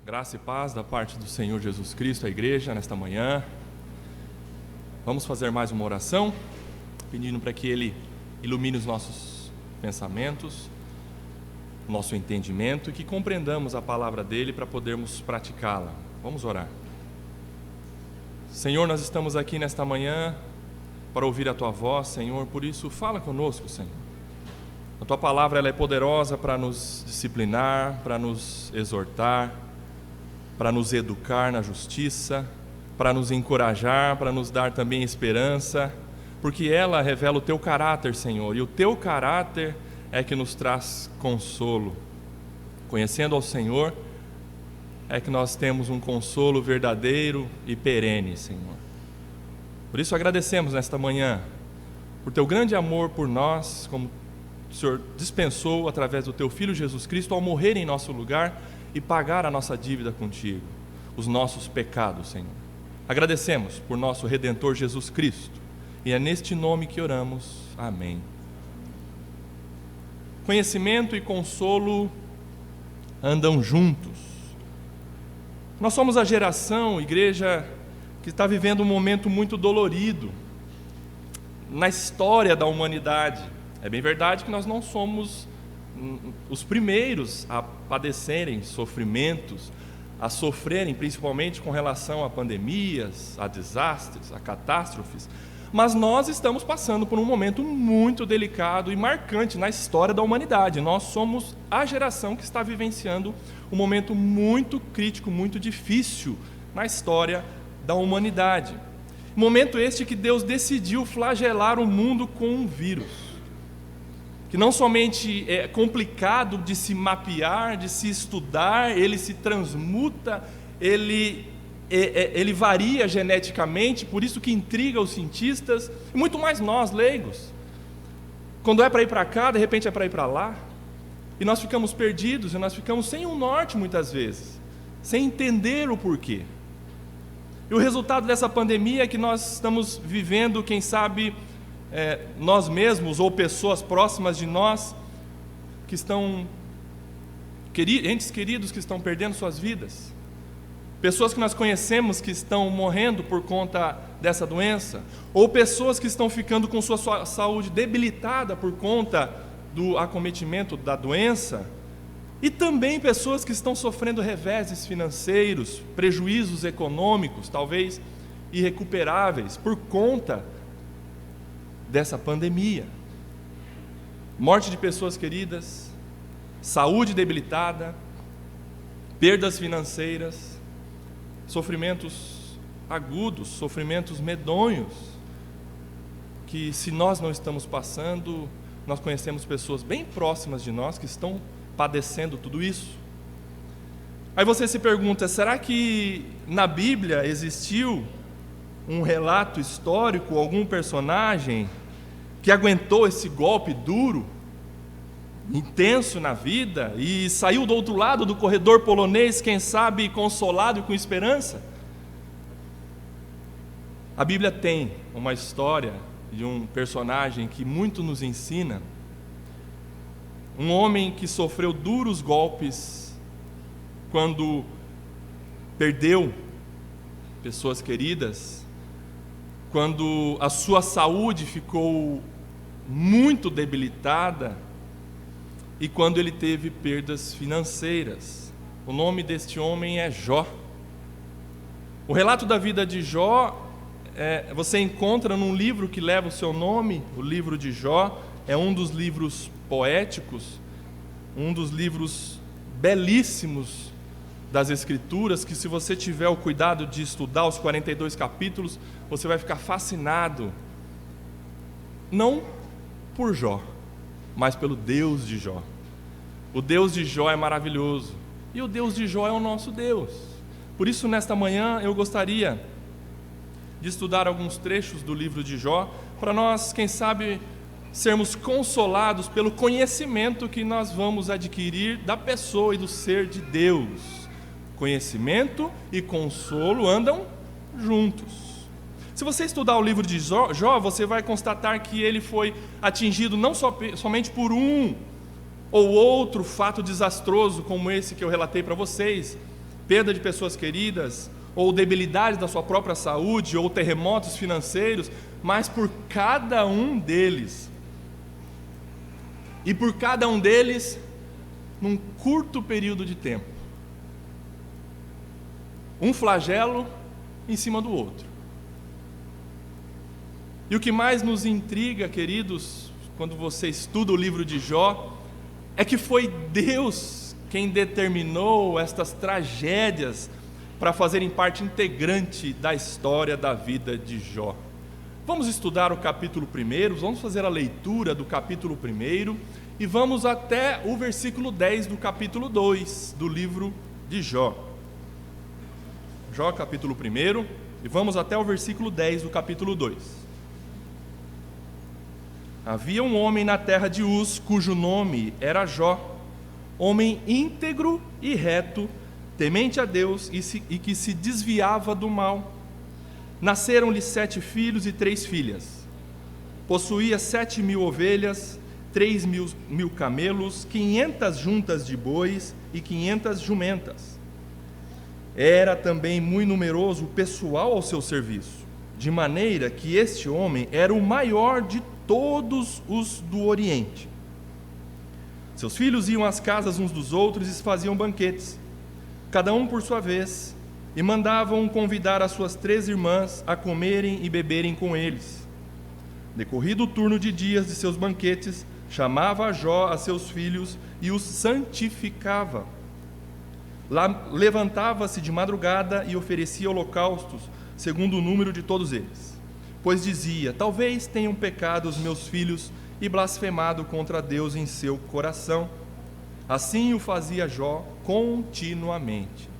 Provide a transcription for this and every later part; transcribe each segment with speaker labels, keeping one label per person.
Speaker 1: Graça e paz da parte do Senhor Jesus Cristo à igreja nesta manhã. Vamos fazer mais uma oração, pedindo para que Ele ilumine os nossos pensamentos, nosso entendimento e que compreendamos a palavra dEle para podermos praticá-la. Vamos orar. Senhor, nós estamos aqui nesta manhã para ouvir a Tua voz, Senhor, por isso fala conosco, Senhor. A Tua palavra ela é poderosa para nos disciplinar, para nos exortar, para nos educar na justiça, para nos encorajar, para nos dar também esperança, porque ela revela o Teu caráter, Senhor, e o Teu caráter é que nos traz consolo. Conhecendo ao Senhor, é que nós temos um consolo verdadeiro e perene, Senhor. Por isso agradecemos nesta manhã, por Teu grande amor por nós, como o Senhor dispensou através do Teu Filho Jesus Cristo ao morrer em nosso lugar e pagar a nossa dívida contigo, os nossos pecados, Senhor. Agradecemos por nosso Redentor Jesus Cristo, e é neste nome que oramos. Amém. Conhecimento e consolo andam juntos. Nós somos a geração, igreja, que está vivendo um momento muito dolorido na história da humanidade. É bem verdade que nós não somos os primeiros a padecerem sofrimentos, a sofrerem principalmente com relação a pandemias, a desastres, a catástrofes, mas nós estamos passando por um momento muito delicado e marcante na história da humanidade. Nós somos a geração que está vivenciando um momento muito crítico, muito difícil na história da humanidade. Momento este que Deus decidiu flagelar o mundo com um vírus, que não somente é complicado de se mapear, de se estudar, ele se transmuta, ele varia geneticamente, por isso que intriga os cientistas, e muito mais nós, leigos. Quando é para ir para cá, de repente é para ir para lá, e nós ficamos perdidos, e nós ficamos sem um norte muitas vezes, sem entender o porquê. E o resultado dessa pandemia é que nós estamos vivendo, quem sabe, nós mesmos ou pessoas próximas de nós que estão, entes queridos que estão perdendo suas vidas, pessoas que nós conhecemos que estão morrendo por conta dessa doença, ou pessoas que estão ficando com sua saúde debilitada por conta do acometimento da doença, e também pessoas que estão sofrendo reveses financeiros, prejuízos econômicos, talvez irrecuperáveis, por conta dessa pandemia. Morte de pessoas queridas, saúde debilitada, perdas financeiras, sofrimentos agudos, sofrimentos medonhos, que se nós não estamos passando, nós conhecemos pessoas bem próximas de nós que estão padecendo tudo isso. Aí você se pergunta, será que na Bíblia existiu um relato histórico, algum personagem que aguentou esse golpe duro, intenso na vida e saiu do outro lado do corredor polonês, quem sabe consolado e com esperança? A Bíblia tem uma história de um personagem que muito nos ensina, um homem que sofreu duros golpes quando perdeu pessoas queridas, quando a sua saúde ficou muito debilitada e quando ele teve perdas financeiras. O nome deste homem é Jó. O relato da vida de Jó, você encontra num livro que leva o seu nome, o livro de Jó. É um dos livros poéticos, um dos livros belíssimos das Escrituras, que se você tiver o cuidado de estudar os 42 capítulos, você vai ficar fascinado, não por Jó, mas pelo Deus de Jó. O Deus de Jó é maravilhoso, e o Deus de Jó é o nosso Deus. Por isso, nesta manhã, eu gostaria de estudar alguns trechos do livro de Jó, para nós, quem sabe, sermos consolados pelo conhecimento que nós vamos adquirir da pessoa e do ser de Deus. Conhecimento e consolo andam juntos. Se você estudar o livro de Jó, você vai constatar que ele foi atingido não somente por um ou outro fato desastroso como esse que eu relatei para vocês, perda de pessoas queridas, ou debilidade da sua própria saúde, ou terremotos financeiros, mas por cada um deles. E por cada um deles, num curto período de tempo. Um flagelo em cima do outro. E o que mais nos intriga, queridos, quando você estuda o livro de Jó, é que foi Deus quem determinou estas tragédias para fazerem parte integrante da história da vida de Jó. Vamos estudar o capítulo 1, vamos fazer a leitura do capítulo 1 e vamos até o versículo 10 do capítulo 2 do livro de Jó. Jó, capítulo 1, e vamos até o versículo 10 do capítulo 2. Havia um homem na terra de Uz, cujo nome era Jó, homem íntegro e reto, temente a Deus e que se desviava do mal. Nasceram-lhe 7 filhos e 3 filhas. Possuía 7.000 ovelhas, 3.000 camelos, 500 juntas de bois e 500 jumentas. Era também muito numeroso o pessoal ao seu serviço, de maneira que este homem era o maior de todos os do Oriente. Seus filhos iam às casas uns dos outros e faziam banquetes, cada um por sua vez, e mandavam convidar as suas 3 irmãs a comerem e beberem com eles. Decorrido o turno de dias de seus banquetes, chamava a Jó a seus filhos e os santificava. Levantava-se de madrugada e oferecia holocaustos, segundo o número de todos eles. Pois dizia: talvez tenham pecado os meus filhos e blasfemado contra Deus em seu coração. Assim o fazia Jó continuamente.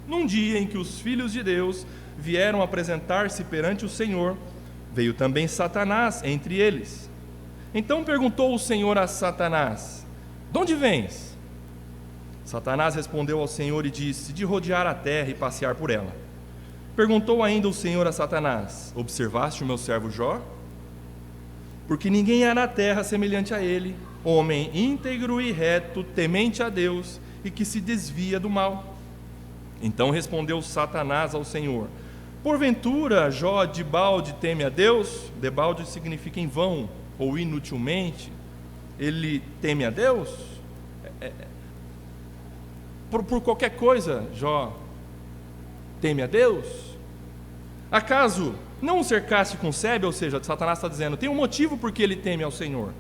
Speaker 1: Num dia em que os filhos de Deus vieram apresentar-se perante o Senhor, veio também Satanás entre eles. Então perguntou o Senhor a Satanás: de onde vens? Satanás respondeu ao Senhor e disse: de rodear a terra e passear por ela. Perguntou ainda o Senhor a Satanás: observaste o meu servo Jó? Porque ninguém há na terra semelhante a ele, homem íntegro e reto, temente a Deus e que se desvia do mal. Então respondeu Satanás ao Senhor: porventura Jó de balde teme a Deus? De balde significa em vão ou inutilmente. Ele teme a Deus? Por qualquer coisa, Jó teme a Deus? Acaso não o cercaste com sebe? Ou seja, Satanás está dizendo, tem um motivo porque ele teme ao Senhor.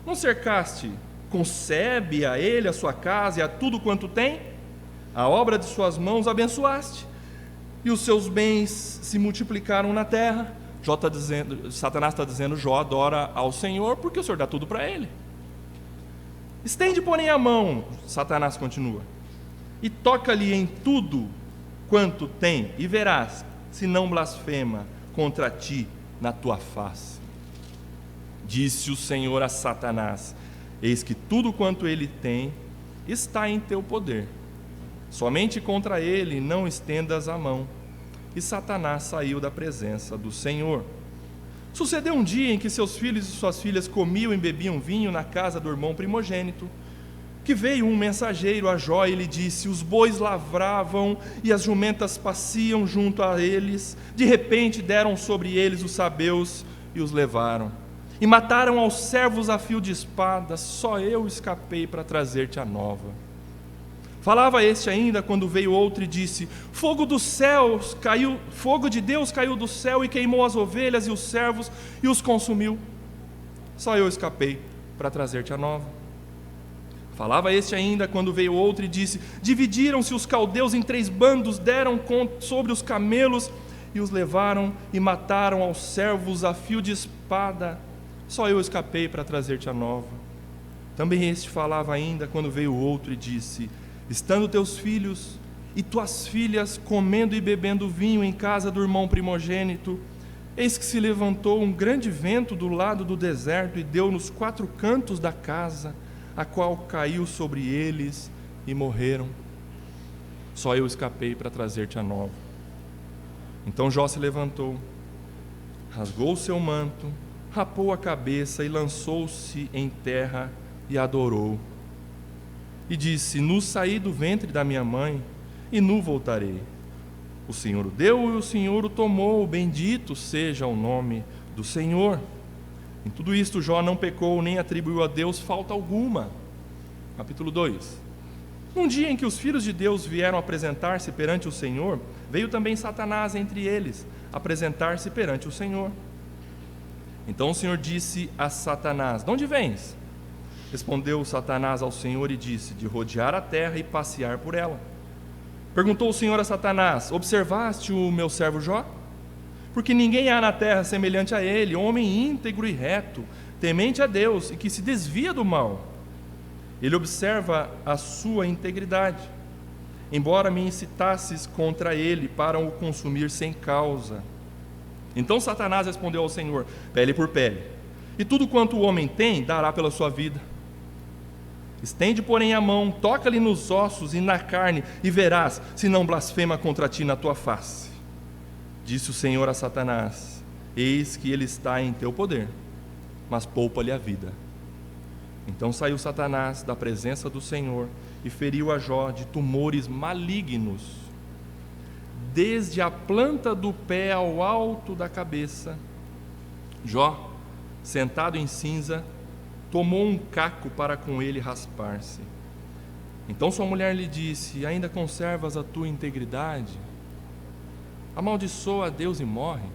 Speaker 1: Não cercaste com sebe a ele, a sua casa e a tudo quanto tem? A obra de suas abençoaste, e os seus bens se multiplicaram na terra. Satanás está dizendo, Jó adora ao Senhor porque o Senhor dá tudo para ele. Estende, porém, a mão, Satanás continua, e toca-lhe em tudo quanto tem, e verás se não blasfema contra ti na tua face. Disse o Senhor a Satanás: eis que tudo quanto ele tem está em teu poder, somente contra ele não estendas a mão. E Satanás saiu da presença do Senhor. Sucedeu um dia em que seus filhos e suas filhas comiam e bebiam vinho na casa do irmão primogênito, que veio um mensageiro a Jó e lhe disse: os bois lavravam e as jumentas pasciam junto a eles. De repente deram sobre eles os sabeus e os levaram, e mataram aos servos a fio de espada. Só eu escapei para trazer-te a nova. Falava este ainda quando veio outro e disse: fogo dos céus caiu, fogo de Deus caiu do céu e queimou as ovelhas e os servos e os consumiu. Só eu escapei para trazer-te a nova. Falava este ainda quando veio outro e disse: dividiram-se os caldeus em 3 bandos, deram sobre os camelos e os levaram e mataram aos servos a fio de espada. Só eu escapei para trazer-te a nova. Também este falava ainda quando veio outro e disse: estando teus filhos e tuas filhas comendo e bebendo vinho em casa do irmão primogênito, eis que se levantou um grande vento do lado do deserto e deu nos 4 cantos da casa, a qual caiu sobre eles e morreram. Só eu escapei para trazer-te a nova. Então Jó se levantou, rasgou o seu manto, rapou a cabeça e lançou-se em terra e adorou. E disse: nu saí do ventre da minha mãe, e nu voltarei. O Senhor o deu e o Senhor o tomou, bendito seja o nome do Senhor. Em tudo isto Jó não pecou, nem atribuiu a Deus falta alguma. Capítulo 2. Num dia em que os filhos de Deus vieram apresentar-se perante o Senhor, veio também Satanás entre eles, apresentar-se perante o Senhor. Então o Senhor disse a Satanás: de onde vens? Respondeu Satanás ao Senhor e disse: de rodear a terra e passear por ela. Perguntou o Senhor a Satanás: observaste o meu servo Jó? Porque ninguém há na terra semelhante a ele, homem íntegro e reto, temente a Deus e que se desvia do mal. Ele observa a sua integridade. Embora me incitasses contra ele para o consumir sem causa. Então Satanás respondeu ao Senhor: pele por pele, e tudo quanto o homem tem dará pela sua vida. Estende, porém, a mão, toca-lhe nos ossos e na carne, e verás se não blasfema contra ti na tua face. Disse o Senhor a Satanás: eis que ele está em teu poder, mas poupa-lhe a vida. Então saiu Satanás da presença do Senhor e feriu a Jó de tumores malignos, desde a planta do pé ao alto da cabeça. Jó, sentado em cinza, tomou um caco para com ele raspar-se. Então sua mulher lhe disse: ainda conservas a tua integridade? Amaldiçoa a Deus e morre.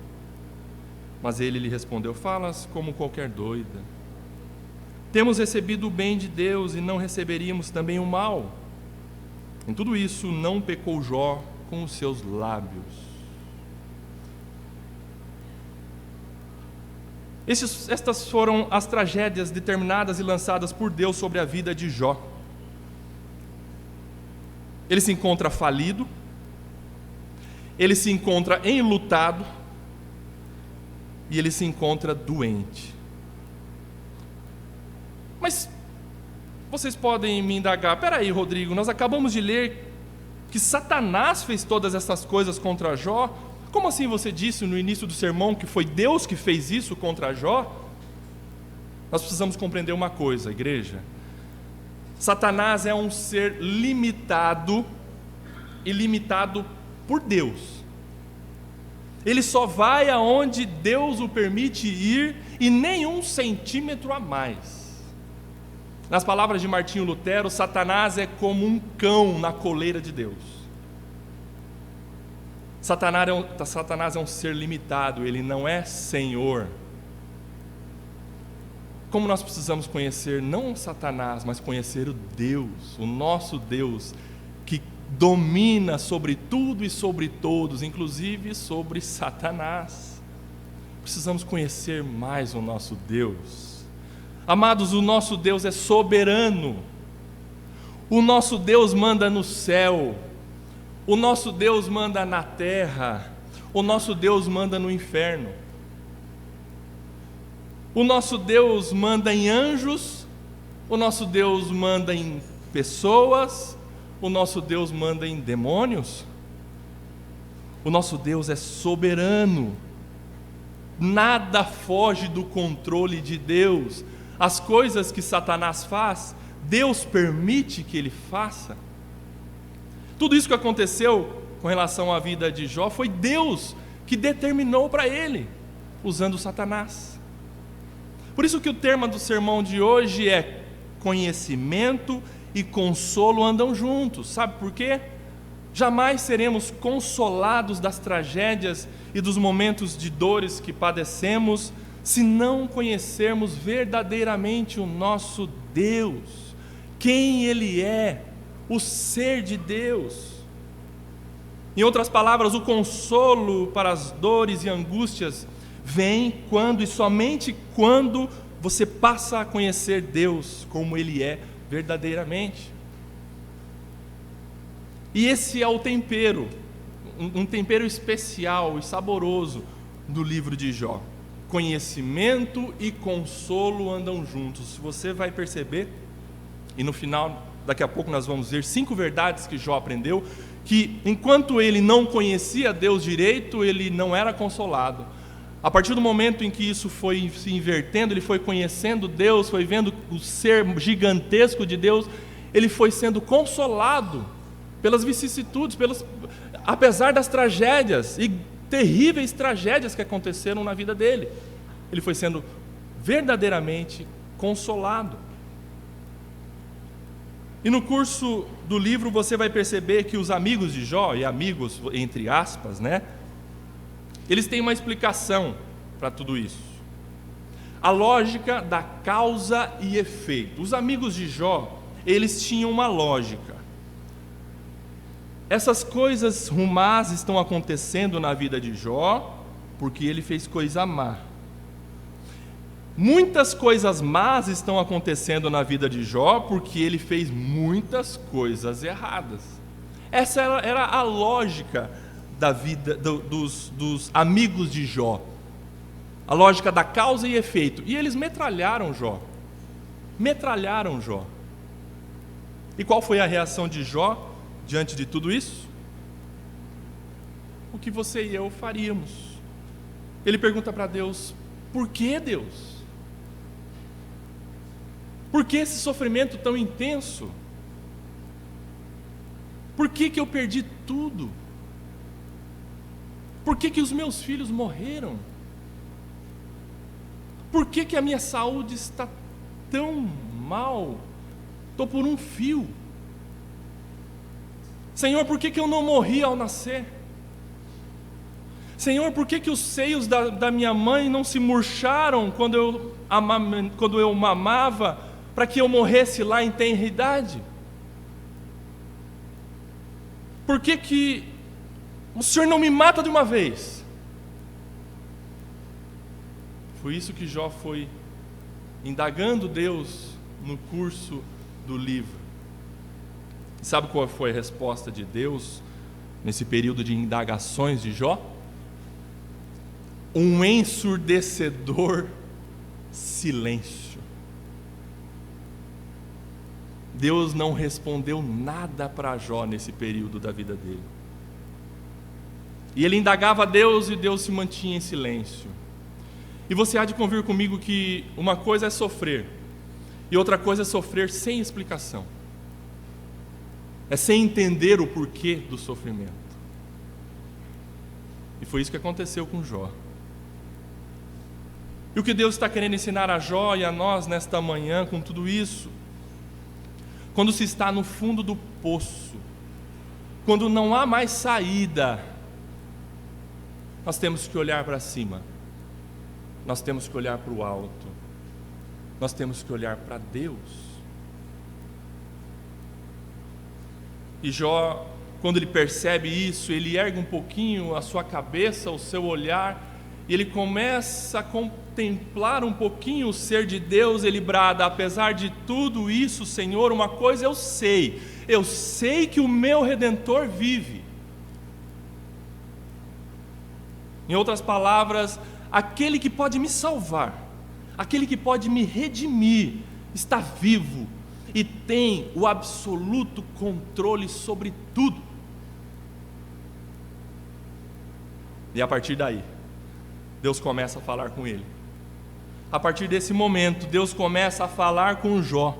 Speaker 1: Mas ele lhe respondeu: falas como qualquer doida. Temos recebido o bem de Deus e não receberíamos também o mal. Em tudo isso não pecou Jó com os seus lábios. Estas foram as tragédias determinadas e lançadas por Deus sobre a vida de Jó. Ele se encontra falido, ele se encontra enlutado e ele se encontra doente. Mas vocês podem me indagar: peraí, Rodrigo, nós acabamos de ler que Satanás fez todas essas coisas contra Jó. Como assim você disse no início do sermão que foi Deus que fez isso contra Jó? Nós precisamos compreender uma coisa, igreja. Satanás é um ser limitado e limitado por Deus. Ele só vai aonde Deus o permite ir e nem um centímetro a mais. Nas palavras de Martinho Lutero, Satanás é como um cão na coleira de Deus. Satanás é um ser limitado, ele não é Senhor. Como nós precisamos conhecer não Satanás, mas conhecer o Deus, o nosso Deus, que domina sobre tudo e sobre todos, inclusive sobre Satanás. Precisamos conhecer mais o nosso Deus. Amados, o nosso Deus é soberano. O nosso Deus manda no céu. O nosso Deus manda na terra. O nosso Deus manda no inferno. O nosso Deus manda em anjos. O nosso Deus manda em pessoas. O nosso Deus manda em demônios. O nosso Deus é soberano. Nada foge do controle de Deus. As coisas que Satanás faz, Deus permite que ele faça. Tudo isso que aconteceu com relação à vida de Jó foi Deus que determinou para ele, usando Satanás. Por isso que o tema do sermão de hoje é: conhecimento e consolo andam juntos. Sabe por quê? Jamais seremos consolados das tragédias e dos momentos de dores que padecemos se não conhecermos verdadeiramente o nosso Deus, quem Ele é, o ser de Deus. Em outras palavras, o consolo para as dores e angústias vem quando e somente quando você passa a conhecer Deus como Ele é verdadeiramente. E esse é o tempero, um tempero especial e saboroso do livro de Jó. Conhecimento e consolo andam juntos. Você vai perceber, e no final, daqui a pouco nós vamos ver 5 verdades que Jó aprendeu, que enquanto ele não conhecia Deus direito, ele não era consolado. A partir do momento em que isso foi se invertendo, ele foi conhecendo Deus, foi vendo o ser gigantesco de Deus, ele foi sendo consolado pelas vicissitudes, apesar das tragédias e terríveis tragédias que aconteceram na vida dele. Ele foi sendo verdadeiramente consolado. E no curso do livro você vai perceber que os amigos de Jó, e amigos entre aspas, né? Eles têm uma explicação para tudo isso. A lógica da causa e efeito. Os amigos de Jó, eles tinham uma lógica. Essas coisas rumás estão acontecendo na vida de Jó, porque ele fez coisa má. Muitas coisas más estão acontecendo na vida de Jó, porque ele fez muitas coisas erradas. Essa era a lógica da vida dos amigos de Jó. A lógica da causa e efeito. E eles metralharam Jó. Metralharam Jó. E qual foi a reação de Jó diante de tudo isso? O que você e eu faríamos? Ele pergunta para Deus: por que, Deus? Por que esse sofrimento tão intenso? Por que eu perdi tudo? Por que os meus filhos morreram? Por que a minha saúde está tão mal? Estou por um fio. Senhor, por que eu não morri ao nascer? Senhor, por que os seios da minha mãe não se murcharam quando eu mamava, para que eu morresse lá em tenra idade? Por que o Senhor não me mata de uma vez? Foi isso que Jó foi indagando Deus no curso do livro. Sabe qual foi a resposta de Deus nesse período de indagações de Jó? Um ensurdecedor silêncio. Deus não respondeu nada para Jó nesse período da vida dele. E ele indagava a Deus e Deus se mantinha em silêncio. E você há de convir comigo que uma coisa é sofrer e outra coisa é sofrer sem explicação. É sem entender o porquê do sofrimento. E foi isso que aconteceu com Jó. E o que Deus está querendo ensinar a Jó e a nós nesta manhã com tudo isso? Quando se está no fundo do poço, quando não há mais saída, nós temos que olhar para cima, nós temos que olhar para o alto, nós temos que olhar para Deus. E Jó, quando ele percebe isso, ele ergue um pouquinho a sua cabeça, o seu olhar, e ele começa a contemplar um pouquinho o ser de Deus. Ele brada: apesar de tudo isso, Senhor, uma coisa eu sei que o meu Redentor vive. Em outras palavras, aquele que pode me salvar, aquele que pode me redimir, está vivo e tem o absoluto controle sobre tudo. E a partir daí, Deus começa a falar com ele. A partir desse momento, Deus começa a falar com Jó.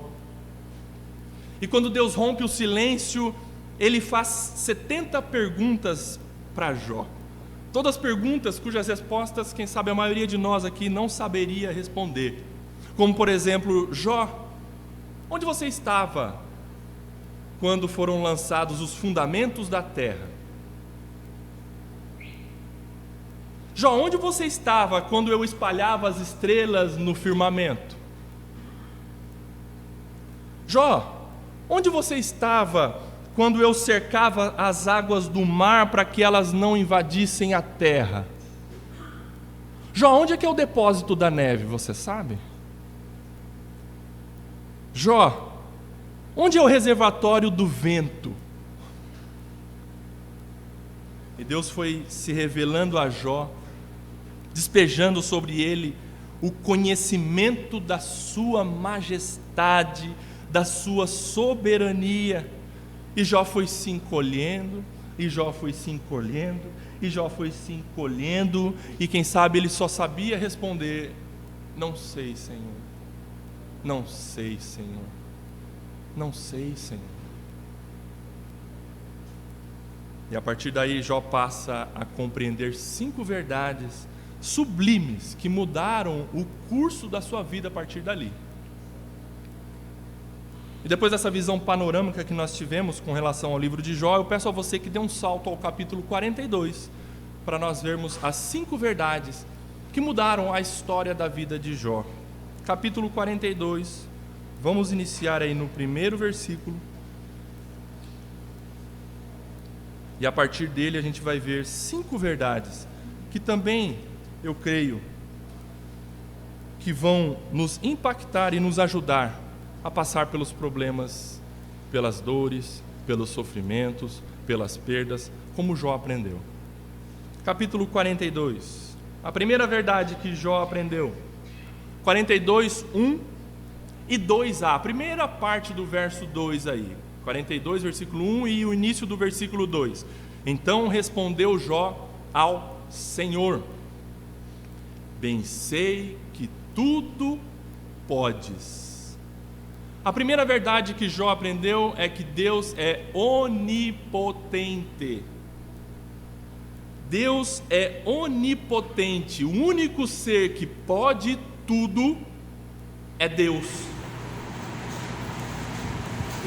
Speaker 1: E quando Deus rompe o silêncio, ele faz 70 perguntas para Jó. Todas perguntas cujas respostas, quem sabe a maioria de nós aqui não saberia responder. Como por exemplo: Jó, onde você estava quando foram lançados os fundamentos da terra? Jó, onde você estava quando eu espalhava as estrelas no firmamento? Jó, onde você estava quando eu cercava as águas do mar para que elas não invadissem a terra? Jó, onde é que é o depósito da neve, você sabe? Jó, onde é o reservatório do vento? E Deus foi se revelando a Jó, despejando sobre ele o conhecimento da sua majestade, da sua soberania. E Jó foi se encolhendo, e Jó foi se encolhendo, e Jó foi se encolhendo, e quem sabe ele só sabia responder: não sei, Senhor, não sei, Senhor, não sei, Senhor. E a partir daí Jó passa a compreender 5 verdades sublimes que mudaram o curso da sua vida a partir dali. E depois dessa visão panorâmica que nós tivemos com relação ao livro de Jó, eu peço a você que dê um salto ao capítulo 42, para nós vermos as 5 verdades que mudaram a história da vida de Jó. Capítulo 42, vamos iniciar aí no primeiro versículo. E a partir dele a gente vai ver 5 verdades que também, eu creio, que vão nos impactar e nos ajudar a passar pelos problemas, pelas dores, pelos sofrimentos, pelas perdas, como Jó aprendeu. Capítulo 42. A primeira verdade que Jó aprendeu. 42, 1 e 2a. A primeira parte do verso 2 aí. 42, versículo 1 e o início do versículo 2. Então respondeu Jó ao Senhor: bem sei que tudo podes. A primeira verdade que Jó aprendeu é que Deus é onipotente. Deus é onipotente. O único ser que pode tudo é Deus.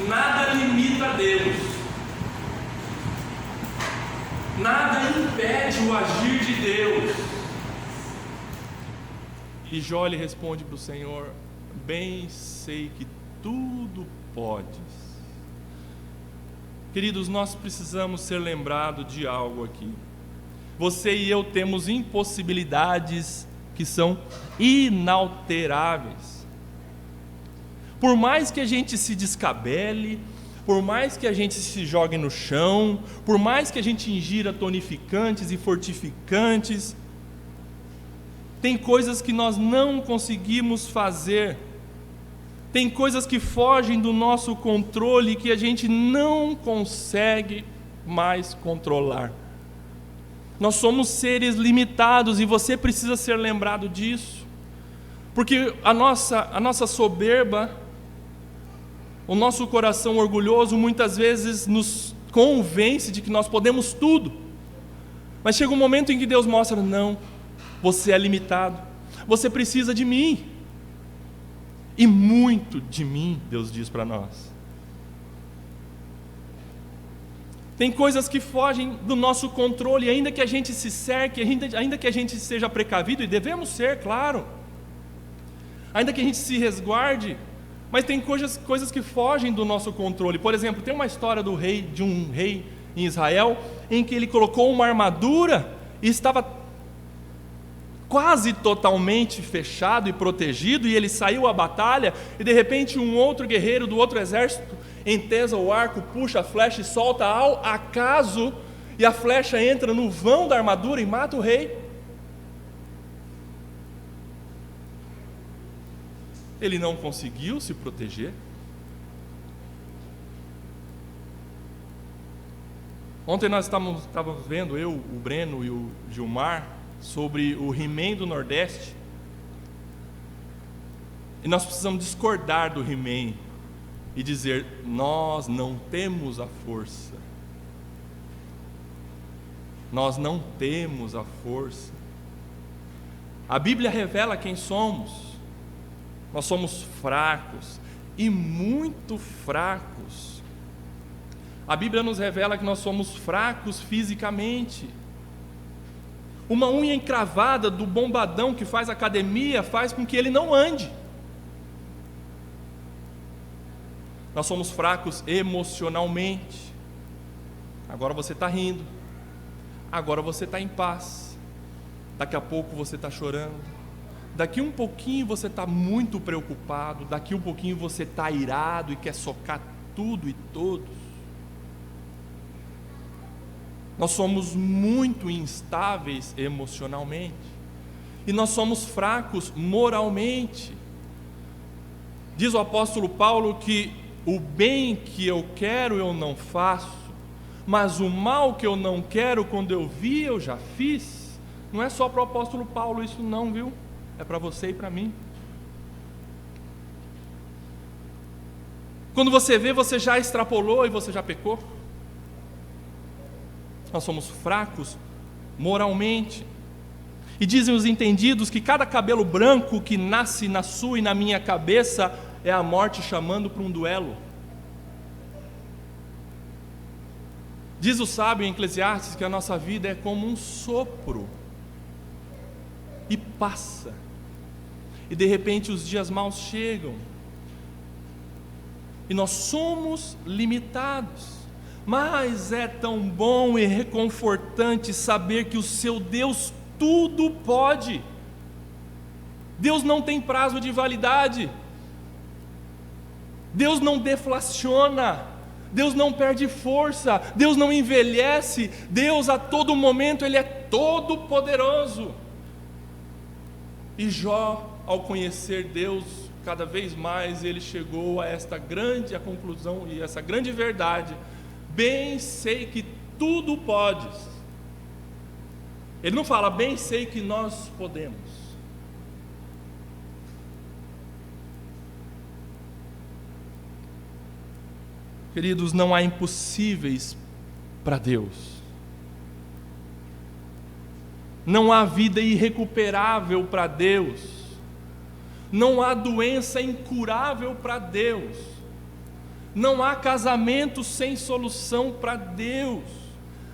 Speaker 1: Nada limita Deus. Nada impede o agir de Deus. E Jó lhe responde para o Senhor: bem sei que tudo podes. Queridos, nós precisamos ser lembrados de algo aqui. Você e eu temos impossibilidades que são inalteráveis. Por mais que a gente se descabele, por mais que a gente se jogue no chão, por mais que a gente ingira tonificantes e fortificantes, tem coisas que nós não conseguimos fazer. Tem coisas que fogem do nosso controle que a gente não consegue mais controlar. Nós somos seres limitados e você precisa ser lembrado disso. Porque a nossa soberba, o nosso coração orgulhoso muitas vezes nos convence de que nós podemos tudo. Mas chega um momento em que Deus mostra: não, você é limitado, você precisa de mim. E muito de mim, Deus diz para nós. Tem coisas que fogem do nosso controle, ainda que a gente se cerque, ainda que a gente seja precavido, e devemos ser, claro, ainda que a gente se resguarde, mas tem coisas que fogem do nosso controle. Por exemplo, tem uma história de um rei em Israel, em que ele colocou uma armadura e estava quase totalmente fechado e protegido, e ele saiu à batalha, e de repente um outro guerreiro do outro exército entesa o arco, puxa a flecha e solta ao acaso, e a flecha entra no vão da armadura e mata o rei. Ele não conseguiu se proteger. Ontem nós estávamos vendo, eu, o Breno e o Gilmar, sobre o He-Man do Nordeste, e nós precisamos discordar do He-Man e dizer: nós não temos a força, nós não temos a força. A Bíblia revela quem somos. Nós somos fracos, e muito fracos. A Bíblia nos revela que nós somos fracos fisicamente. Uma unha encravada do bombadão que faz academia faz com que ele não ande. Nós somos fracos emocionalmente. Agora você está rindo, agora você está em paz, daqui a pouco você está chorando, daqui um pouquinho você está muito preocupado, daqui um pouquinho você está irado e quer socar tudo e todos. Nós somos muito instáveis emocionalmente, e nós somos fracos moralmente. Diz o apóstolo Paulo que o bem que eu quero eu não faço, mas o mal que eu não quero, quando eu vi, eu já fiz. Não é só para o apóstolo Paulo isso não, viu? É para você e para mim. Quando você vê, você já extrapolou e você já pecou. nós somos fracos moralmente. E dizem os entendidos que cada cabelo branco que nasce na sua e na minha cabeça é a morte chamando para um duelo. Diz o sábio em Eclesiastes que a nossa vida é como um sopro, e passa, e de repente os dias maus chegam, e nós somos limitados, mas é tão bom e reconfortante saber que o seu Deus tudo pode. Deus não tem prazo de validade, Deus não deflaciona, Deus não perde força, Deus não envelhece, Deus a todo momento Ele é todo poderoso. E Jó, ao conhecer Deus cada vez mais, ele chegou a esta grande conclusão e essa grande verdade: bem sei que tudo podes. Ele não fala bem sei que nós podemos. Queridos, não há impossíveis para Deus. Não há vida irrecuperável para Deus. Não há doença incurável para Deus. Não há casamento sem solução para Deus.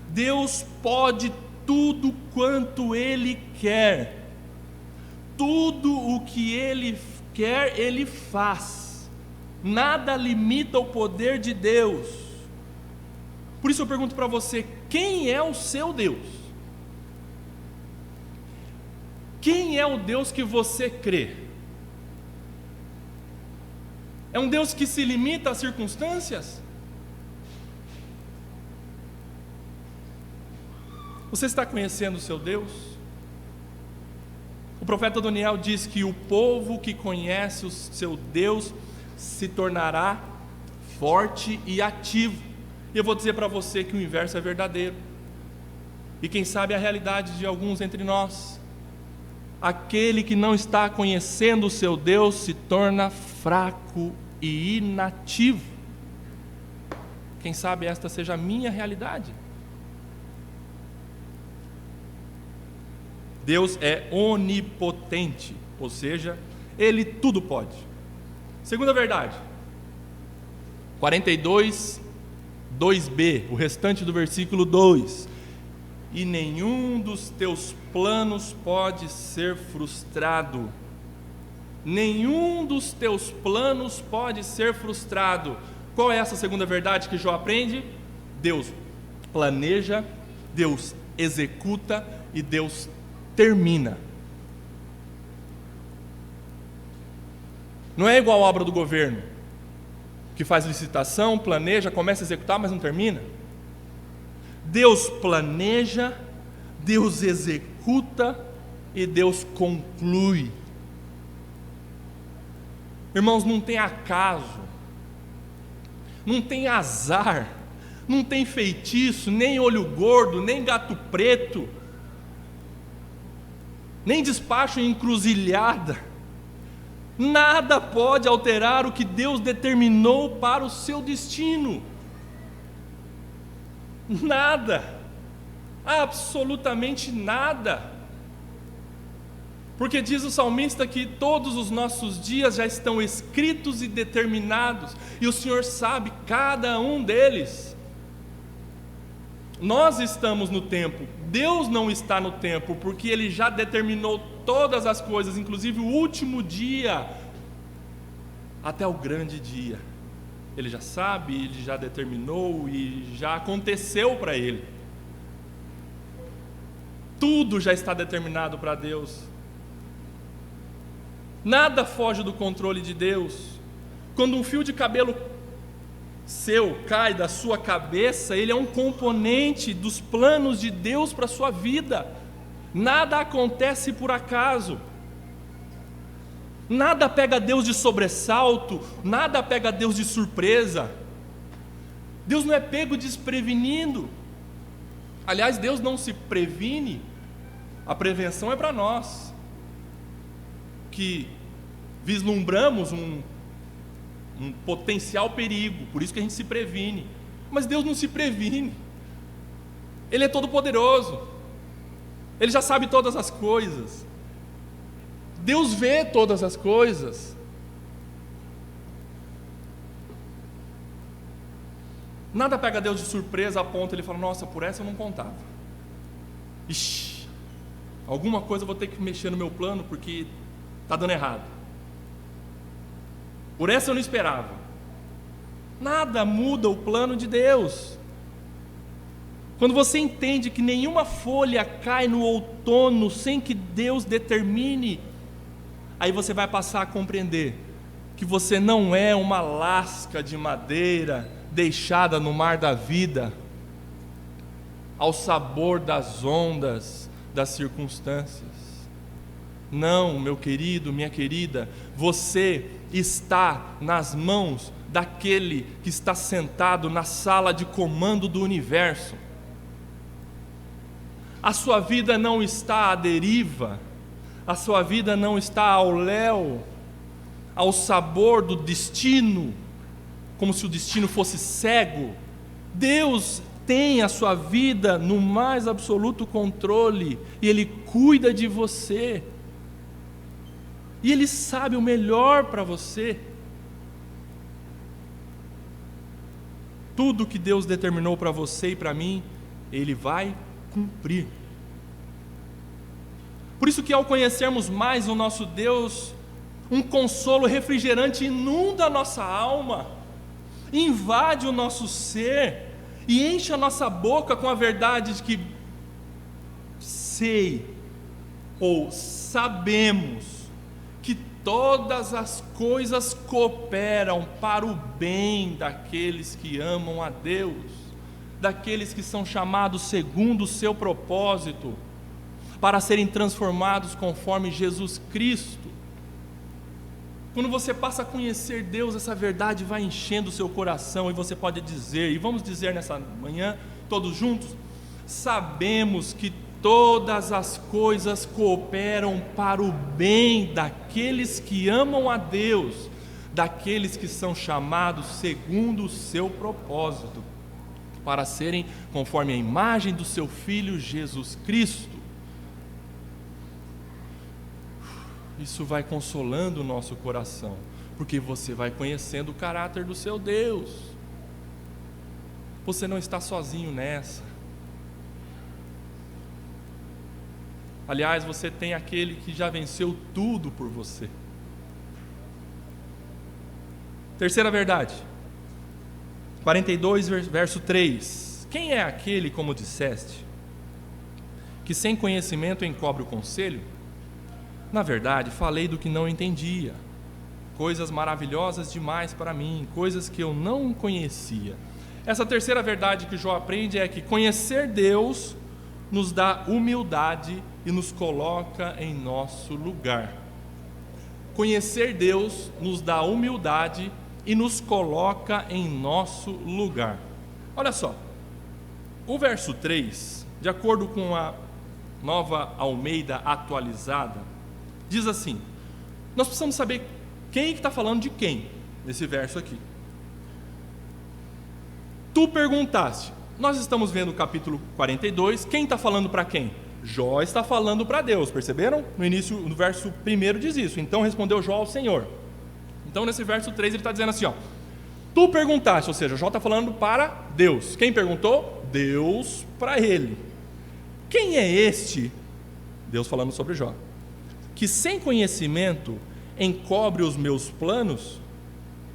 Speaker 1: Deus pode tudo quanto Ele quer. Tudo o que Ele quer, Ele faz. Nada limita o poder de Deus. Por isso eu pergunto para você: quem é o seu Deus? Quem é o Deus que você crê? É um Deus que se limita às circunstâncias? Você está conhecendo o seu Deus? O profeta Daniel diz que o povo que conhece o seu Deus se tornará forte e ativo. E eu vou dizer para você que o inverso é verdadeiro. E quem sabe a realidade de alguns entre nós: aquele que não está conhecendo o seu Deus se torna fraco e inativo. Quem sabe esta seja a minha realidade. Deus é onipotente, ou seja, Ele tudo pode. Segunda verdade, 42, 2b, o restante do versículo 2: e nenhum dos teus planos pode ser frustrado. Nenhum dos teus planos pode ser frustrado. Qual é essa segunda verdade que Jó aprende? Deus planeja, Deus executa e Deus termina. Não é igual a obra do governo, que faz licitação, planeja, começa a executar, mas não termina. Deus planeja, Deus executa e Deus conclui. Irmãos, não tem acaso, não tem azar, não tem feitiço, nem olho gordo, nem gato preto, nem despacho em encruzilhada. Nada pode alterar o que Deus determinou para o seu destino. Nada, absolutamente nada. Porque diz o salmista que todos os nossos dias já estão escritos e determinados, e o Senhor sabe cada um deles. Nós estamos no tempo, Deus não está no tempo, porque Ele já determinou todas as coisas, inclusive o último dia, até o grande dia. Ele já sabe, Ele já determinou e já aconteceu para Ele. Tudo já está determinado para Deus. Nada foge do controle de Deus. Quando um fio de cabelo seu cai da sua cabeça, ele é um componente dos planos de Deus para a sua vida. Nada acontece por acaso. Nada pega Deus de sobressalto, nada pega Deus de surpresa. Deus não é pego desprevenido. Aliás, Deus não se previne. A prevenção é para nós, que vislumbramos um potencial perigo, por isso que a gente se previne. Mas Deus não se previne. Ele é todo poderoso. Ele já sabe todas as coisas. Deus vê todas as coisas. Nada pega Deus de surpresa a ponto de ele falar: nossa, por essa eu não contava. Ixi, alguma coisa eu vou ter que mexer no meu plano porque está dando errado. Por essa eu não esperava. Nada muda o plano de Deus. Quando você entende que nenhuma folha cai no outono sem que Deus determine, aí você vai passar a compreender que você não é uma lasca de madeira deixada no mar da vida, ao sabor das ondas, das circunstâncias. Não, meu querido, minha querida, você está nas mãos daquele que está sentado na sala de comando do universo. A sua vida não está à deriva, a sua vida não está ao léu, ao sabor do destino, como se o destino fosse cego. Deus tem a sua vida no mais absoluto controle, e Ele cuida de você, e Ele sabe o melhor para você. Tudo que Deus determinou para você e para mim, Ele vai cumprir. Por isso que ao conhecermos mais o nosso Deus, um consolo refrigerante inunda a nossa alma, invade o nosso ser e enche a nossa boca com a verdade de que sei ou sabemos que todas as coisas cooperam para o bem daqueles que amam a Deus, daqueles que são chamados segundo o seu propósito, para serem transformados conforme Jesus Cristo. Quando você passa a conhecer Deus, essa verdade vai enchendo o seu coração, e você pode dizer, e vamos dizer nessa manhã, todos juntos: sabemos que todas as coisas cooperam para o bem daqueles que amam a Deus, daqueles que são chamados segundo o seu propósito, para serem conforme a imagem do seu Filho Jesus Cristo. Isso vai consolando o nosso coração, porque você vai conhecendo o caráter do seu Deus. Você não está sozinho nessa. Aliás, você tem aquele que já venceu tudo por você. Terceira verdade, 42, verso 3. Quem é aquele, como disseste, que sem conhecimento encobre o conselho? Na verdade, falei do que não entendia, coisas maravilhosas demais para mim, coisas que eu não conhecia. Essa terceira verdade que Jó aprende é que conhecer Deus nos dá humildade e nos coloca em nosso lugar. Conhecer Deus nos dá humildade e nos coloca em nosso lugar. Olha só, o verso 3, de acordo com a Nova Almeida atualizada, diz assim: nós precisamos saber quem que está falando de quem nesse verso aqui. Tu perguntaste. Nós estamos vendo o capítulo 42, quem está falando para quem? Jó está falando para Deus, perceberam? No início, no verso 1 diz isso: então respondeu Jó ao Senhor. Então nesse verso 3 ele está dizendo assim, ó: tu perguntaste, ou seja, Jó está falando para Deus. Quem perguntou? Deus para ele. Quem é este? Deus falando sobre Jó, que sem conhecimento encobre os meus planos?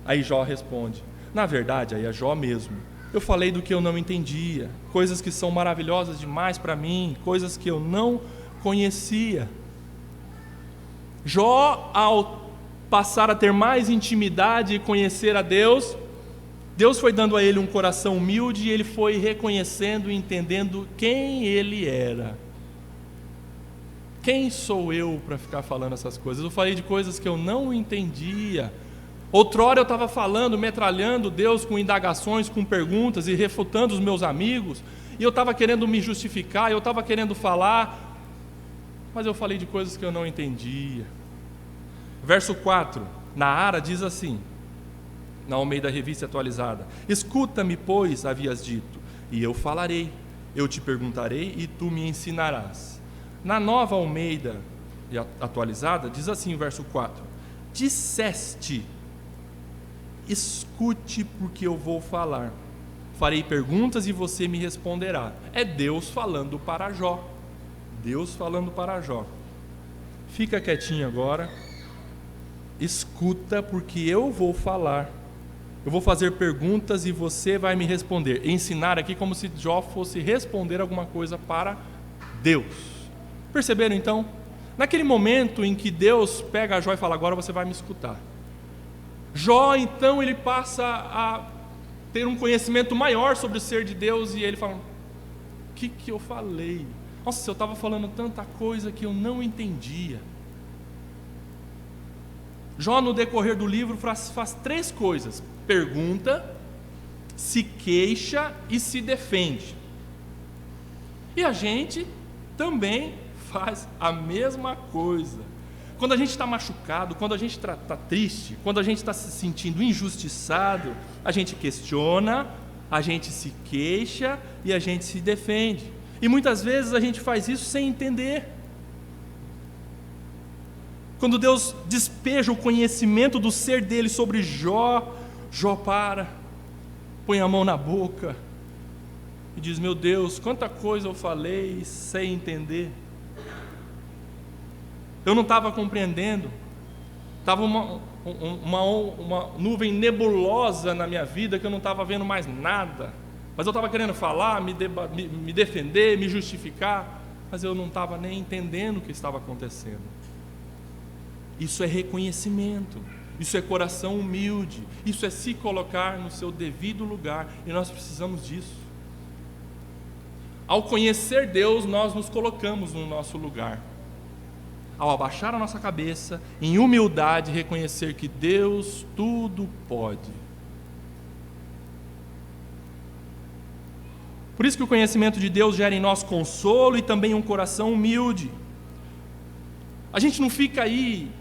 Speaker 1: Aí Jó responde: na verdade, aí é Jó mesmo, eu falei do que eu não entendia, coisas que são maravilhosas demais para mim, coisas que eu não conhecia. Jó, ao passar a ter mais intimidade e conhecer a Deus, Deus foi dando a ele um coração humilde, e ele foi reconhecendo e entendendo quem ele era. Quem sou eu para ficar falando essas coisas? Eu falei de coisas que eu não entendia. Outrora eu estava falando, metralhando Deus com indagações, com perguntas e refutando os meus amigos, e eu estava querendo me justificar, eu estava querendo falar, mas eu falei de coisas que eu não entendia. Verso 4, Naara diz assim, na Almeida Revista Atualizada: escuta-me, pois, havias dito, e eu falarei. eu te perguntarei e tu me ensinarás. Na Nova Almeida atualizada, diz assim o verso 4: disseste, escute porque eu vou falar. Farei perguntas e você me responderá. É Deus falando para Jó. Deus falando para Jó. Fica quietinho agora. Escuta porque eu vou falar. Eu vou fazer perguntas e você vai me responder. Ensinar aqui como se Jó fosse responder alguma coisa para Deus. Perceberam então? Naquele momento em que Deus pega Jó e fala: agora você vai me escutar. Jó então ele passa a ter um conhecimento maior sobre o ser de Deus e ele fala: o que eu falei? Nossa, eu estava falando tanta coisa que eu não entendia. Jó, no decorrer do livro, faz 3 coisas: pergunta, se queixa e se defende. E a gente também faz a mesma coisa. Quando a gente está machucado, quando a gente está triste, quando a gente está se sentindo injustiçado, a gente questiona, a gente se queixa e a gente se defende. E muitas vezes a gente faz isso sem entender. Quando Deus despeja o conhecimento do ser dele sobre Jó, Jó põe a mão na boca e diz: meu Deus, quanta coisa eu falei sem entender. Eu não estava compreendendo. Estava uma nuvem nebulosa na minha vida que eu não estava vendo mais nada. Mas eu estava querendo falar, me defender, me justificar, mas eu não estava nem entendendo o que estava acontecendo. Isso é reconhecimento, isso é coração humilde, isso é se colocar no seu devido lugar, e nós precisamos disso. Ao conhecer Deus, nós nos colocamos no nosso lugar. Ao abaixar a nossa cabeça, em humildade, reconhecer que Deus tudo pode. Por isso que o conhecimento de Deus gera em nós consolo e também um coração humilde. A gente não fica aí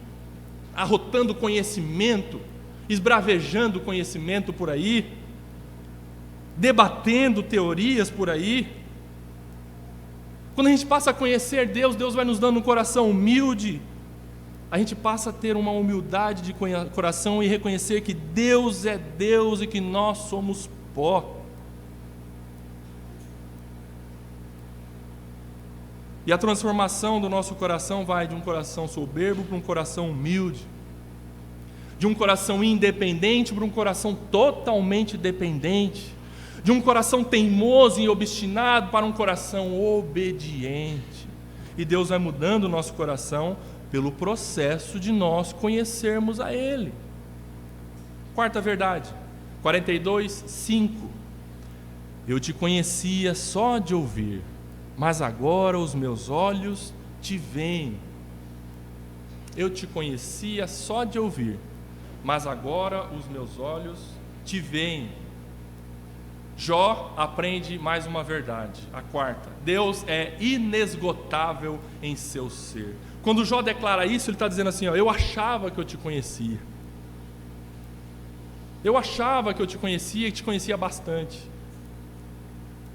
Speaker 1: arrotando conhecimento, esbravejando conhecimento por aí, debatendo teorias por aí. Quando a gente passa a conhecer Deus, Deus vai nos dando um coração humilde. A gente passa a ter uma humildade de coração e reconhecer que Deus é Deus e que nós somos pó. E a transformação do nosso coração vai de um coração soberbo para um coração humilde, de um coração independente para um coração totalmente dependente, de um coração teimoso e obstinado para um coração obediente. E Deus vai mudando o nosso coração pelo processo de nós conhecermos a Ele. Quarta verdade, 42:5. Eu te conhecia só de ouvir, mas agora os meus olhos te veem. Eu te conhecia só de ouvir, mas agora os meus olhos te veem. Jó aprende mais uma verdade, a quarta: Deus é inesgotável em seu ser. Quando Jó declara isso, ele está dizendo assim: eu achava que eu te conhecia. Eu achava que eu te conhecia e te conhecia bastante.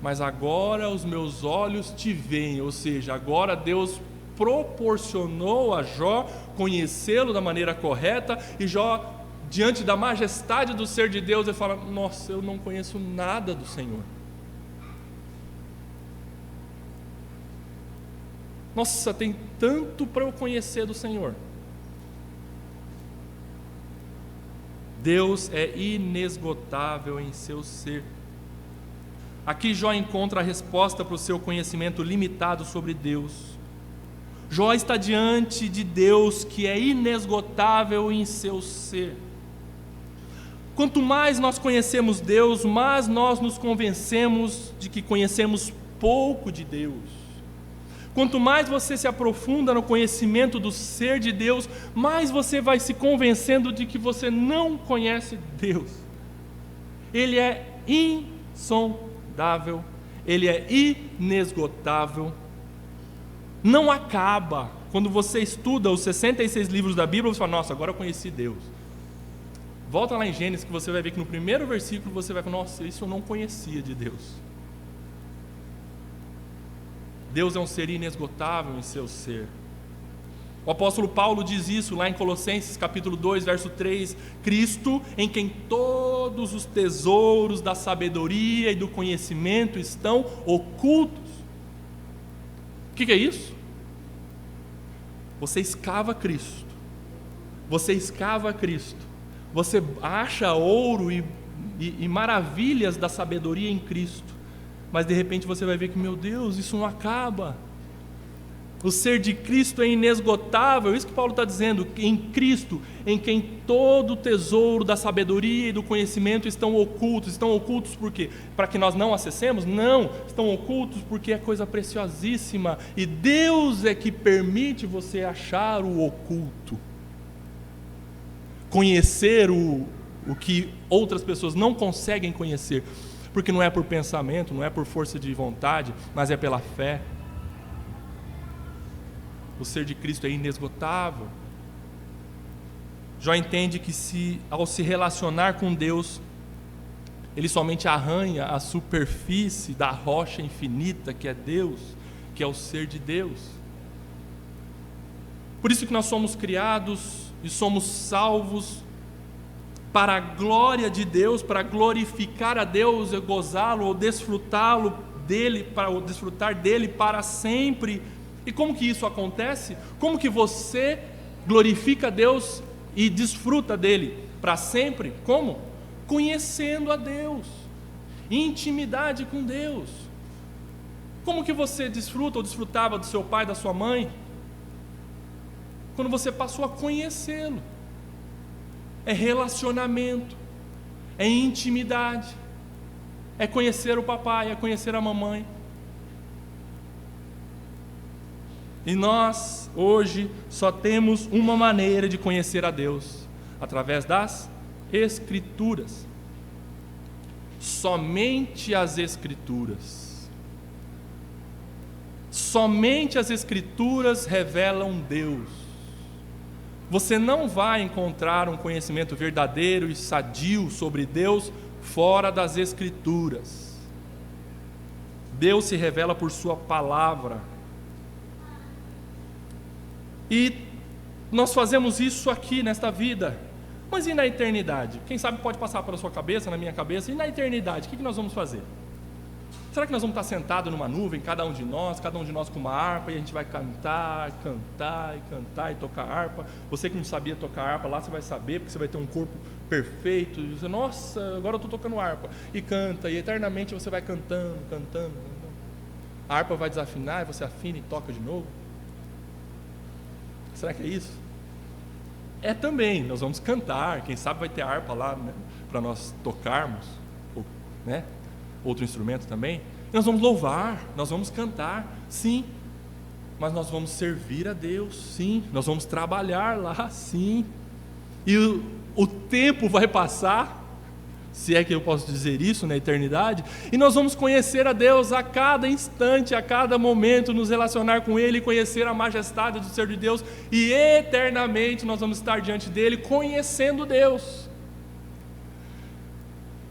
Speaker 1: Mas agora os meus olhos te veem, ou seja, agora Deus proporcionou a Jó conhecê-lo da maneira correta, e Jó, diante da majestade do ser de Deus, ele fala: nossa, eu não conheço nada do Senhor. Nossa, tem tanto para eu conhecer do Senhor. Deus é inesgotável em seu ser. Aqui Jó encontra a resposta para o seu conhecimento limitado sobre Deus. Jó está diante de Deus que é inesgotável em seu ser. Quanto mais nós conhecemos Deus, mais nós nos convencemos de que conhecemos pouco de Deus. Quanto mais você se aprofunda no conhecimento do ser de Deus, mais você vai se convencendo de que você não conhece Deus. Ele é insondável, Ele é inesgotável, não acaba. Quando você estuda os 66 livros da Bíblia, você fala: nossa, agora eu conheci Deus. Volta lá em Gênesis que você vai ver que no primeiro versículo você vai falar: nossa, isso eu não conhecia de Deus. Deus é um ser inesgotável em seu ser. O apóstolo Paulo diz isso lá em Colossenses capítulo 2, verso 3, Cristo, em quem todos os tesouros da sabedoria e do conhecimento estão ocultos. O que é isso? Você escava Cristo, você escava Cristo, você acha ouro e maravilhas da sabedoria em Cristo, mas de repente você vai ver que, meu Deus, isso não acaba. O ser de Cristo é inesgotável, isso que Paulo está dizendo, em Cristo, em quem todo o tesouro da sabedoria e do conhecimento estão ocultos por quê? Para que nós não acessemos? Não, estão ocultos porque é coisa preciosíssima, e Deus é que permite você achar o oculto, conhecer o que outras pessoas não conseguem conhecer, porque não é por pensamento, não é por força de vontade, mas é pela fé. O ser de Cristo é inesgotável. Jó entende que ao se relacionar com Deus, ele somente arranha a superfície da rocha infinita que é Deus, que é o ser de Deus. Por isso que nós somos criados e somos salvos para a glória de Deus, para glorificar a Deus, gozá-lo ou desfrutá-lo dele, para desfrutar dele para sempre. E como que isso acontece? Como que você glorifica a Deus e desfruta dele para sempre? Como? Conhecendo a Deus, intimidade com Deus. Como que você desfruta ou desfrutava do seu pai, da sua mãe? Quando você passou a conhecê-lo. É relacionamento, é intimidade, é conhecer o papai, é conhecer a mamãe. E nós, hoje, só temos uma maneira de conhecer a Deus, através das Escrituras. Somente as Escrituras. Somente as Escrituras revelam Deus. Você não vai encontrar um conhecimento verdadeiro e sadio sobre Deus fora das Escrituras. Deus se revela por sua palavra. E nós fazemos isso aqui nesta vida, mas e na eternidade? Quem sabe pode passar pela sua cabeça, na minha cabeça, e na eternidade, o que nós vamos fazer? Será que nós vamos estar sentados numa nuvem, cada um de nós com uma harpa, e a gente vai cantar e tocar harpa? Você que não sabia tocar harpa, lá você vai saber, porque você vai ter um corpo perfeito, e você, nossa, agora eu estou tocando harpa, e canta, e eternamente você vai cantando. A harpa vai desafinar, e você afina e toca de novo. Será que é isso? É também, nós vamos cantar, quem sabe vai ter harpa lá, né, para nós tocarmos, ou, né, outro instrumento também. E nós vamos louvar, nós vamos cantar, sim, mas nós vamos servir a Deus, sim, nós vamos trabalhar lá, sim, e o tempo vai passar, se é que eu posso dizer isso, na eternidade, e nós vamos conhecer a Deus a cada instante, a cada momento, nos relacionar com Ele, conhecer a majestade do ser de Deus, e eternamente nós vamos estar diante dEle, conhecendo Deus.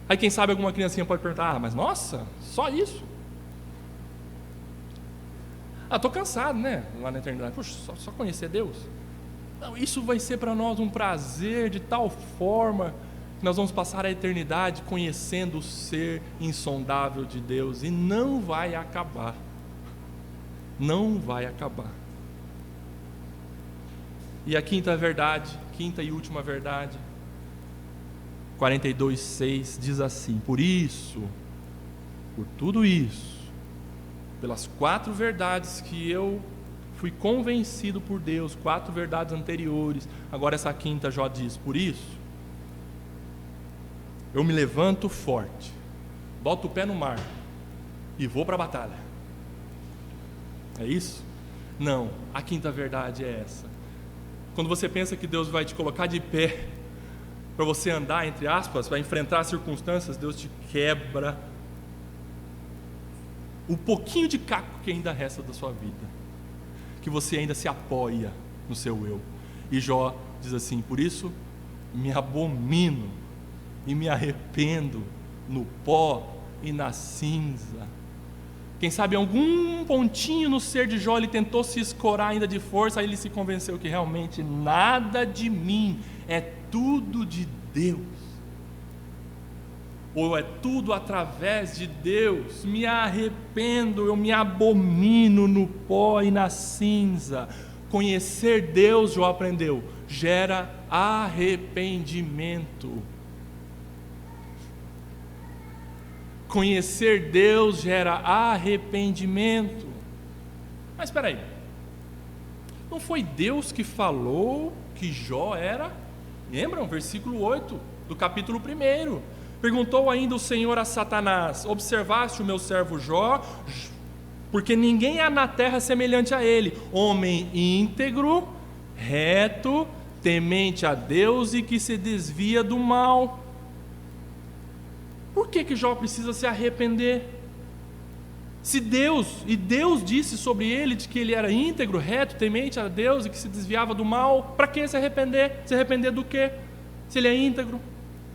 Speaker 1: Aí quem sabe alguma criancinha pode perguntar, mas nossa, só isso? Estou cansado, né, lá na eternidade, puxa, só conhecer Deus? Não, isso vai ser para nós um prazer de tal forma, nós vamos passar a eternidade conhecendo o ser insondável de Deus, e não vai acabar, não vai acabar. E a quinta verdade, quinta e última verdade, 42:6 diz assim: por isso, por tudo isso, pelas 4 verdades que eu fui convencido por Deus, 4 verdades anteriores, agora essa quinta Jó diz, por isso eu me levanto forte, boto o pé no mar e vou para a batalha. É isso? Não, a quinta verdade é essa. Quando você pensa que Deus vai te colocar de pé para você andar, entre aspas, vai enfrentar as circunstâncias, Deus te quebra o pouquinho de caco que ainda resta da sua vida, que você ainda se apoia no seu eu. E Jó diz assim: por isso me abomino e me arrependo no pó e na cinza. Quem sabe algum pontinho no ser de Jó ele tentou se escorar ainda de força, aí ele se convenceu que realmente nada de mim, é tudo de Deus. Ou é tudo através de Deus. Me arrependo, eu me abomino no pó e na cinza. Conhecer Deus, Jó aprendeu, gera arrependimento. Conhecer Deus gera arrependimento. Mas espera aí, não foi Deus que falou que Jó era? Lembram? Versículo 8 do capítulo 1. Perguntou ainda o Senhor a Satanás: observaste o meu servo Jó? Porque ninguém há na terra semelhante a ele, homem íntegro, reto, temente a Deus e que se desvia do mal. Por que Jó precisa se arrepender? Se Deus disse sobre ele de que ele era íntegro, reto, temente a Deus e que se desviava do mal, para que se arrepender? Se arrepender do quê? Se ele é íntegro,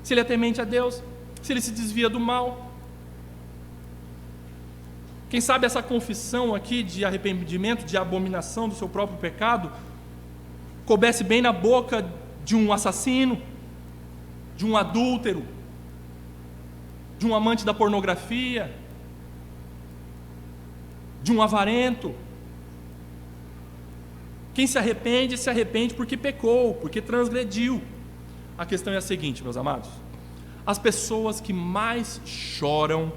Speaker 1: se ele é temente a Deus, se ele se desvia do mal. Quem sabe essa confissão aqui de arrependimento, de abominação do seu próprio pecado, coubesse bem na boca de um assassino, de um adúltero, de um amante da pornografia, de um avarento. Quem se arrepende porque pecou, porque transgrediu. A questão é a seguinte, meus amados: as pessoas que mais choram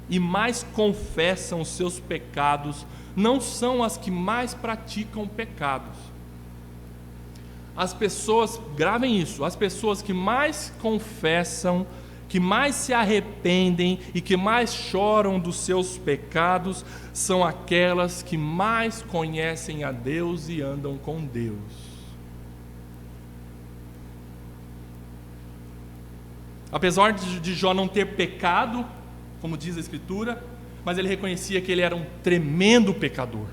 Speaker 1: e mais confessam os seus pecados não são as que mais praticam pecados. As pessoas, gravem isso, as pessoas que mais confessam, que mais se arrependem e que mais choram dos seus pecados são aquelas que mais conhecem a Deus e andam com Deus. Apesar de Jó não ter pecado, como diz a Escritura, mas ele reconhecia que ele era um tremendo pecador.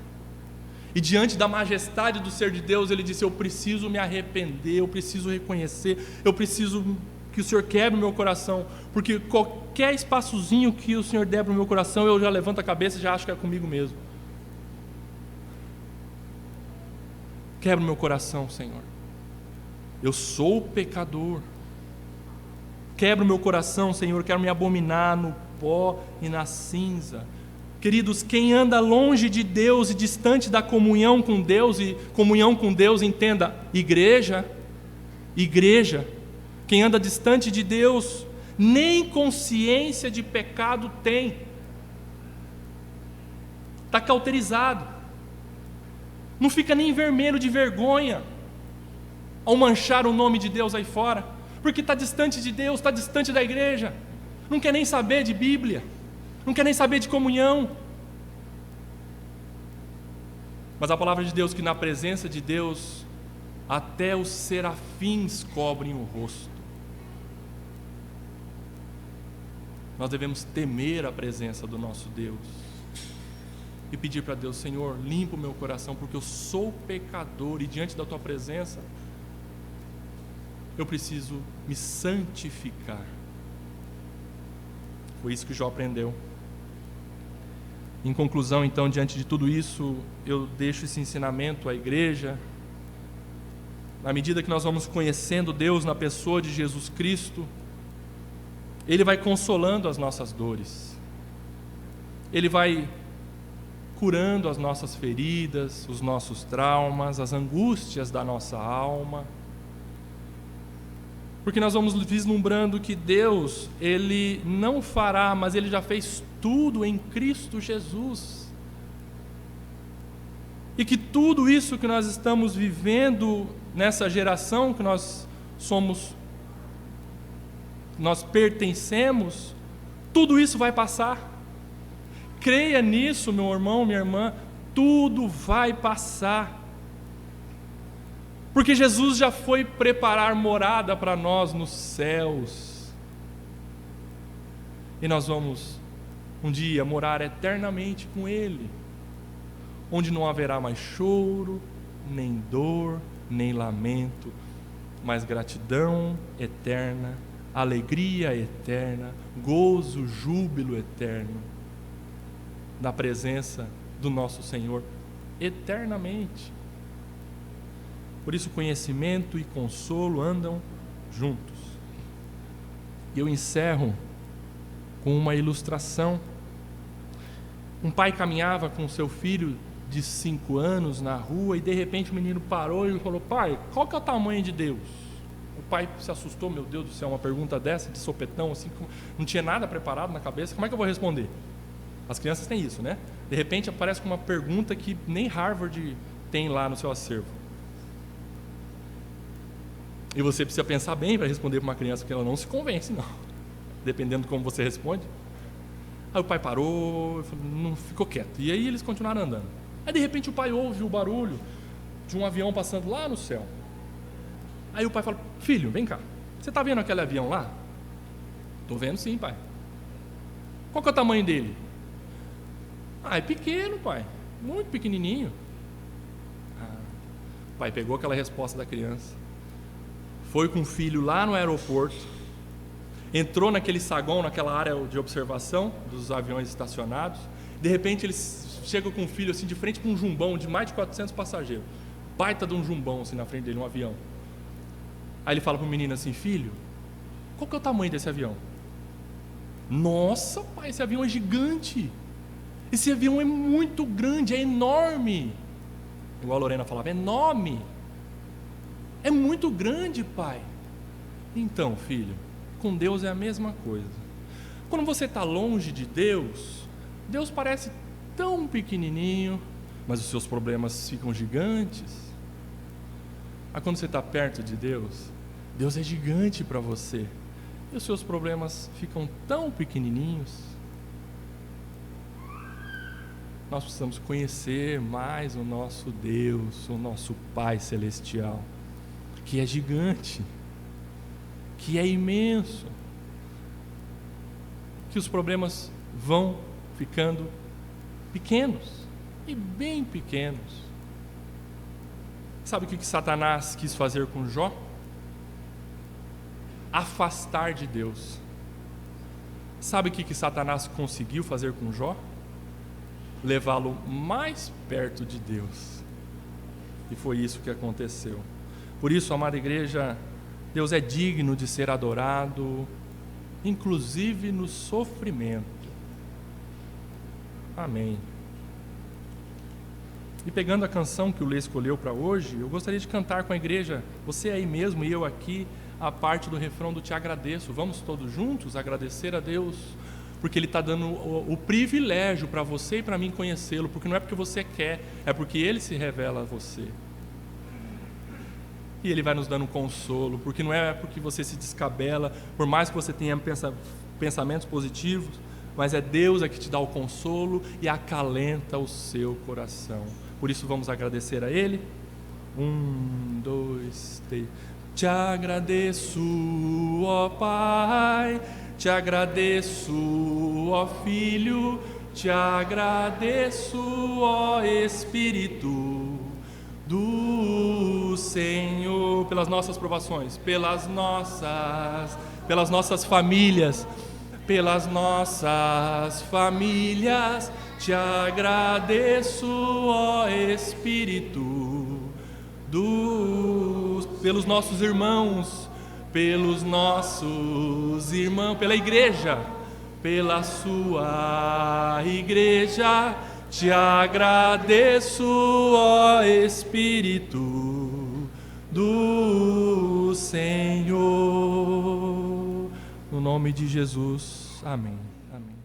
Speaker 1: E diante da majestade do ser de Deus, ele disse: eu preciso me arrepender, eu preciso reconhecer, eu preciso que o Senhor quebre o meu coração, porque qualquer espaçozinho que o Senhor der para o meu coração, eu já levanto a cabeça e já acho que é comigo mesmo. Quebra o meu coração, Senhor. Eu sou pecador. Quebra o meu coração, Senhor, eu quero me abominar no pó e na cinza. Queridos, quem anda longe de Deus e distante da comunhão com Deus, e comunhão com Deus, entenda, igreja, quem anda distante de Deus, nem consciência de pecado tem, está cauterizado, não fica nem vermelho de vergonha ao manchar o nome de Deus aí fora, porque está distante de Deus, está distante da igreja, não quer nem saber de Bíblia, não quer nem saber de comunhão. Mas a palavra de Deus, que na presença de Deus até os serafins cobrem o rosto. Nós devemos temer a presença do nosso Deus e pedir para Deus: Senhor, limpa o meu coração, porque eu sou pecador e diante da tua presença eu preciso me santificar. Foi isso que Jó aprendeu. Em conclusão, então, diante de tudo isso, eu deixo esse ensinamento à igreja. Na medida que nós vamos conhecendo Deus na pessoa de Jesus Cristo, Ele vai consolando as nossas dores, Ele vai curando as nossas feridas, os nossos traumas, as angústias da nossa alma, porque nós vamos vislumbrando que Deus, Ele não fará, mas Ele já fez tudo em Cristo Jesus, e que tudo isso que nós estamos vivendo nessa geração que nós pertencemos, tudo isso vai passar. Creia nisso, meu irmão, minha irmã, tudo vai passar, porque Jesus já foi preparar morada para nós nos céus, e nós vamos um dia morar eternamente com Ele, onde não haverá mais choro, nem dor, nem lamento, mas gratidão eterna, alegria eterna, gozo, júbilo eterno. da presença do nosso Senhor eternamente. Por isso, conhecimento e consolo andam juntos. E eu encerro com uma ilustração. Um pai caminhava com seu filho de 5 anos na rua e de repente o menino parou e falou: pai, qual que é o tamanho de Deus? O pai se assustou: meu Deus do céu, uma pergunta dessa de sopetão, assim, não tinha nada preparado na cabeça, como é que eu vou responder? As crianças têm isso, né? De repente aparece com uma pergunta que nem Harvard tem lá no seu acervo. E você precisa pensar bem para responder para uma criança, porque ela não se convence, não. Dependendo de como você responde. Aí o pai parou, não ficou quieto. E aí eles continuaram andando. Aí de repente o pai ouve o barulho de um avião passando lá no céu. Aí o pai fala: filho, vem cá, você está vendo aquele avião lá? Estou vendo sim, pai. Qual que é o tamanho dele? Ah, é pequeno, pai, muito pequenininho. O pai pegou aquela resposta da criança, foi com o filho lá no aeroporto, entrou naquele saguão, naquela área de observação dos aviões estacionados. De repente eles chegam com o filho assim de frente para um jumbão de mais de 400 passageiros, baita de um jumbão assim na frente dele, um avião. Aí ele fala para o menino assim: filho, qual que é o tamanho desse avião? Nossa, pai, esse avião é gigante, esse avião é muito grande, é enorme. Igual a Lorena falava, é enorme, é muito grande, pai. Então, filho, com Deus é a mesma coisa. Quando você está longe de Deus, Deus parece tão pequenininho, mas os seus problemas ficam gigantes. Mas quando você está perto de Deus, Deus é gigante para você, e os seus problemas ficam tão pequenininhos. Nós precisamos conhecer mais o nosso Deus, o nosso Pai Celestial, que é gigante, que é imenso, que os problemas vão ficando pequenos, e bem pequenos. Sabe o que Satanás quis fazer com Jó? Afastar de Deus. Sabe o que Satanás conseguiu fazer com Jó? Levá-lo mais perto de Deus. E foi isso que aconteceu. Por isso, amada igreja, Deus é digno de ser adorado, inclusive no sofrimento. Amém. E pegando a canção que o Lê escolheu para hoje, eu gostaria de cantar com a igreja, você aí mesmo e eu aqui, a parte do refrão do Te Agradeço. Vamos todos juntos agradecer a Deus, porque Ele está dando o privilégio para você e para mim conhecê-lo, porque não é porque você quer, é porque Ele se revela a você. E Ele vai nos dando um consolo, porque não é porque você se descabela, por mais que você tenha pensamentos positivos, mas é Deus que te dá o consolo e acalenta o seu coração. Por isso vamos agradecer a Ele. 1, 2, 3. Te agradeço, ó Pai, te agradeço, ó Filho, te agradeço, ó Espírito do Senhor, pelas nossas provações, pelas nossas famílias, pelas nossas famílias, te agradeço, ó Espírito pelos nossos irmãos, pela igreja, pela sua igreja, te agradeço, ó Espírito do Senhor. No nome de Jesus, amém. Amém.